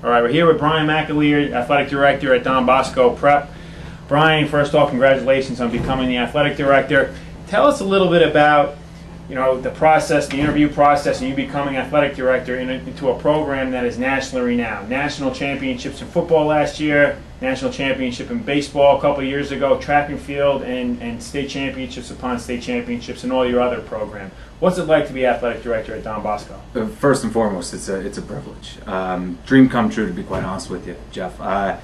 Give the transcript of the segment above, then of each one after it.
All right, we're here with Brian McAleer, Athletic Director at Don Bosco Prep. Brian, first off, congratulations on becoming the Athletic Director. Tell us a little bit about, the process, the interview process, and you becoming Athletic Director into a program that is nationally renowned. National championships in football last year, national championship in baseball a couple of years ago, track and field, and state championships upon state championships in all your other programs. What's it like to be Athletic Director at Don Bosco? First and foremost, it's a privilege. Dream come true, to be quite honest with you, Jeff. I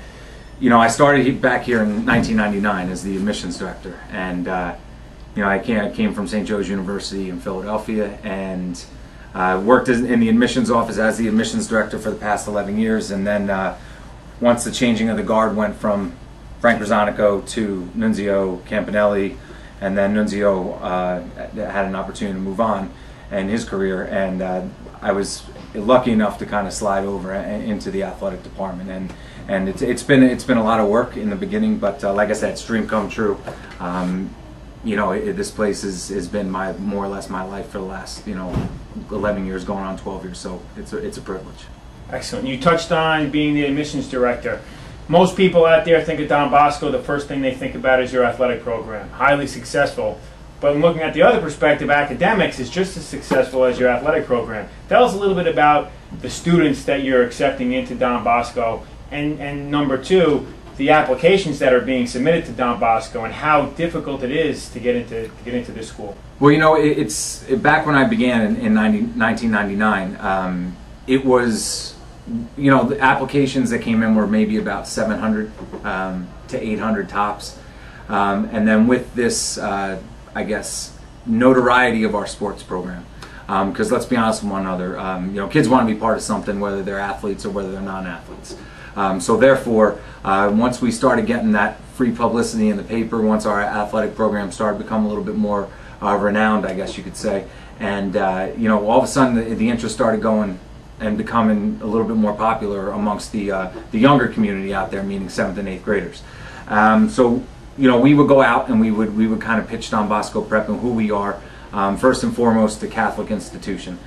started back here in 1999 as the admissions director, and I came from St. Joe's University in Philadelphia, and worked in the admissions office as the admissions director for the past 11 years, and then once the changing of the guard went from Frank Rosanico to Nunzio Campanelli, and then Nunzio had an opportunity to move on in his career, and I was lucky enough to kind of slide over into the athletic department, and it's been a lot of work in the beginning, but like I said, it's dream come true. This place has been more or less my life for the last 11 years, going on 12 years, so it's a privilege. Excellent. You touched on being the admissions director. Most people out there think of Don Bosco, the first thing they think about is your athletic program. Highly successful. But looking at the other perspective, academics is just as successful as your athletic program. Tell us a little bit about the students that you're accepting into Don Bosco, and number two, the applications that are being submitted to Don Bosco and how difficult it is to get into this school. Well, it's back when I began in 1999. It was, the applications that came in were maybe about 700 to 800 tops, and then with this, I guess, notoriety of our sports program, because let's be honest with one another, kids want to be part of something, whether they're athletes or whether they're non-athletes. So therefore, once we started getting that free publicity in the paper, once our athletic program started to become a little bit more renowned, I guess you could say, and all of a sudden the interest started going and becoming a little bit more popular amongst the younger community out there, meaning 7th and 8th graders. So we would go out and we would kind of pitch Don Bosco Prep and who we are. First and foremost, the Catholic institution.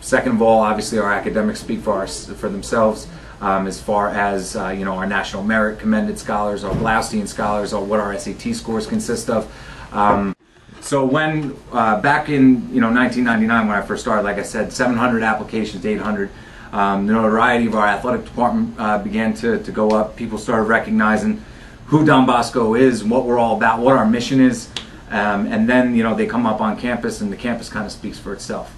Second of all, obviously our academics speak for themselves. As far as our national merit commended scholars, our Blaustein scholars, or what our SAT scores consist of. So when back in 1999, when I first started, like I said, 700 applications to 800. The notoriety of our athletic department began to go up. People started recognizing who Don Bosco is, what we're all about, what our mission is, and then they come up on campus, and the campus kind of speaks for itself.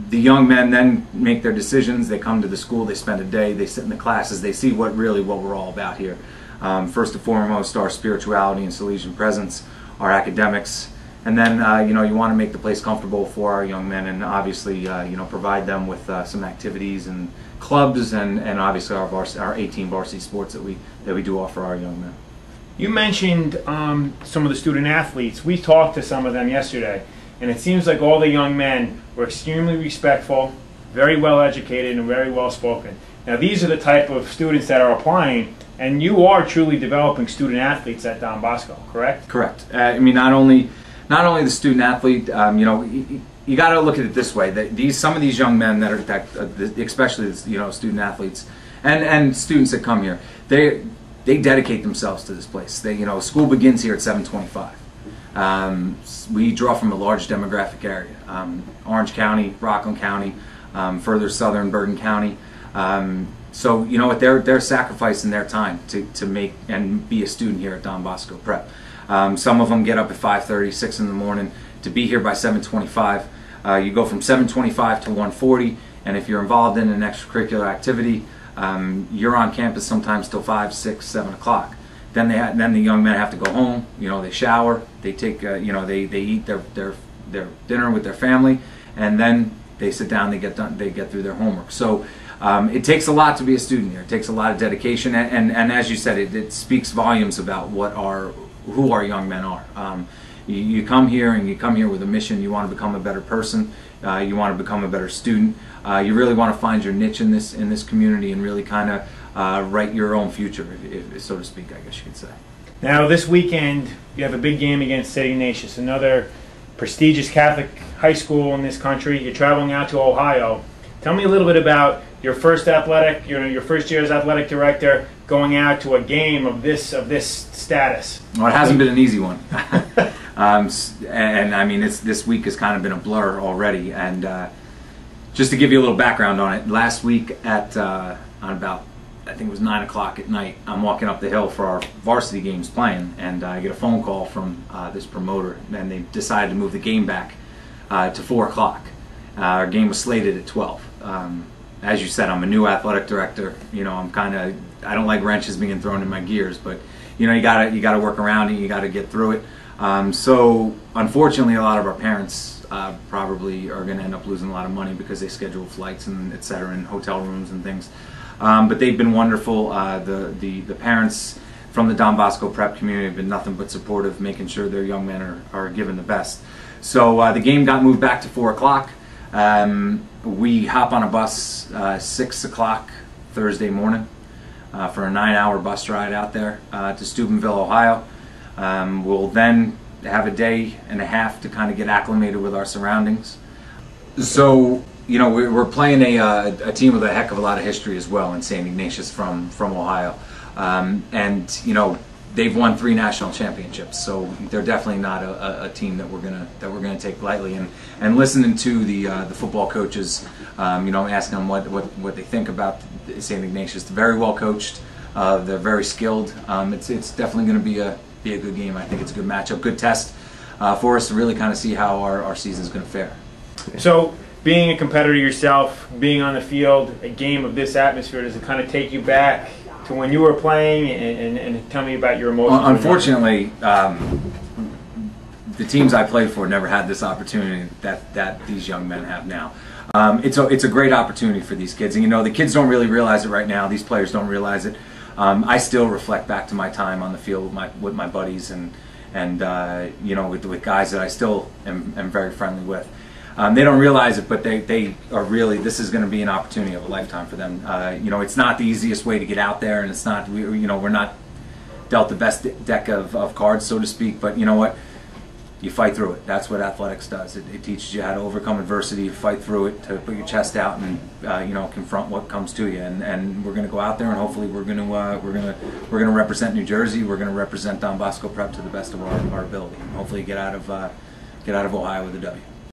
The young men then make their decisions. They come to the school, they spend a day, they sit in the classes, they see what we're all about here. First and foremost, our spirituality and Salesian presence, our academics, and then you want to make the place comfortable for our young men, and obviously provide them with some activities and clubs, and obviously our 18 varsity sports that we do offer our young men. You mentioned some of the student athletes. We talked to some of them yesterday, and it seems like all the young men were extremely respectful, very well educated, and very well spoken. Now these are the type of students that are applying, and you are truly developing student athletes at Don Bosco, correct? Correct. I mean, not only the student athlete. You got to look at it this way: that some of these young men especially student athletes and students that come here, they dedicate themselves to this place. School begins here at 7:25. We draw from a large demographic area: Orange County, Rockland County, further southern Bergen County. So they're sacrificing their time to make and be a student here at Don Bosco Prep. Some of them get up at 5:30, 6 in the morning to be here by 7:25. You go from 7:25 to 1:40, and if you're involved in an extracurricular activity, you're on campus sometimes till 5, 6, 7 o'clock. Then the young men have to go home. They shower, they take they eat their dinner with their family, and then they sit down. They get through their homework. So it takes a lot to be a student here. It takes a lot of dedication, and as you said, it speaks volumes about who our young men are. You come here, and you come here with a mission. You want to become a better person. You want to become a better student. You really want to find your niche in this community, and really kind of write your own future, if so to speak, I guess you could say. Now this weekend you have a big game against St. Ignatius, another prestigious Catholic high school in this country. You're traveling out to Ohio. Tell me a little bit about your first athletic, your first year as athletic director, going out to a game of this status? Well, it hasn't been an easy one. And I mean, this week has kind of been a blur already. And just to give you a little background on it, last week at on about, I think it was 9 o'clock at night, I'm walking up the hill for our varsity games playing, and I get a phone call from this promoter, and they decided to move the game back to 4 o'clock. Our game was slated at 12. As you said, I'm a new athletic director. I don't like wrenches being thrown in my gears, but you gotta work around it. You gotta get through it. So unfortunately, a lot of our parents probably are going to end up losing a lot of money because they schedule flights and et cetera, and hotel rooms and things. But they've been wonderful. The parents from the Don Bosco Prep community have been nothing but supportive, making sure their young men are given the best. So the game got moved back to 4 o'clock. We hop on a bus 6 o'clock Thursday morning for a 9-hour bus ride out there to Steubenville, Ohio. We'll then have a day and a half to kind of get acclimated with our surroundings. So, we're playing a team with a heck of a lot of history as well in St. Ignatius from Ohio. And they've won 3 national championships, so they're definitely not a team that we're gonna take lightly. And listening to the football coaches, asking them what they think about St. Ignatius. They're very well coached. They're very skilled. It's definitely going to be a good game. I think it's a good matchup, good test for us to really kind of see how our season's going to fare. So, being a competitor yourself, being on the field, a game of this atmosphere, does it kind of take you back to when you were playing, and tell me about your emotions? Well, unfortunately, the teams I played for never had this opportunity that these young men have now. It's a great opportunity for these kids, and the kids don't really realize it right now. These players don't realize it. I still reflect back to my time on the field with my buddies and with guys that I still am very friendly with. They don't realize it, but they are really. This is going to be an opportunity of a lifetime for them. It's not the easiest way to get out there, and it's not. We're not dealt the best deck of cards, so to speak. But you know what? You fight through it. That's what athletics does. It teaches you how to overcome adversity, fight through it, to put your chest out, and confront what comes to you. And we're going to go out there, and hopefully we're going to represent New Jersey. We're going to represent Don Bosco Prep to the best of our ability, and hopefully get out of Ohio with a W.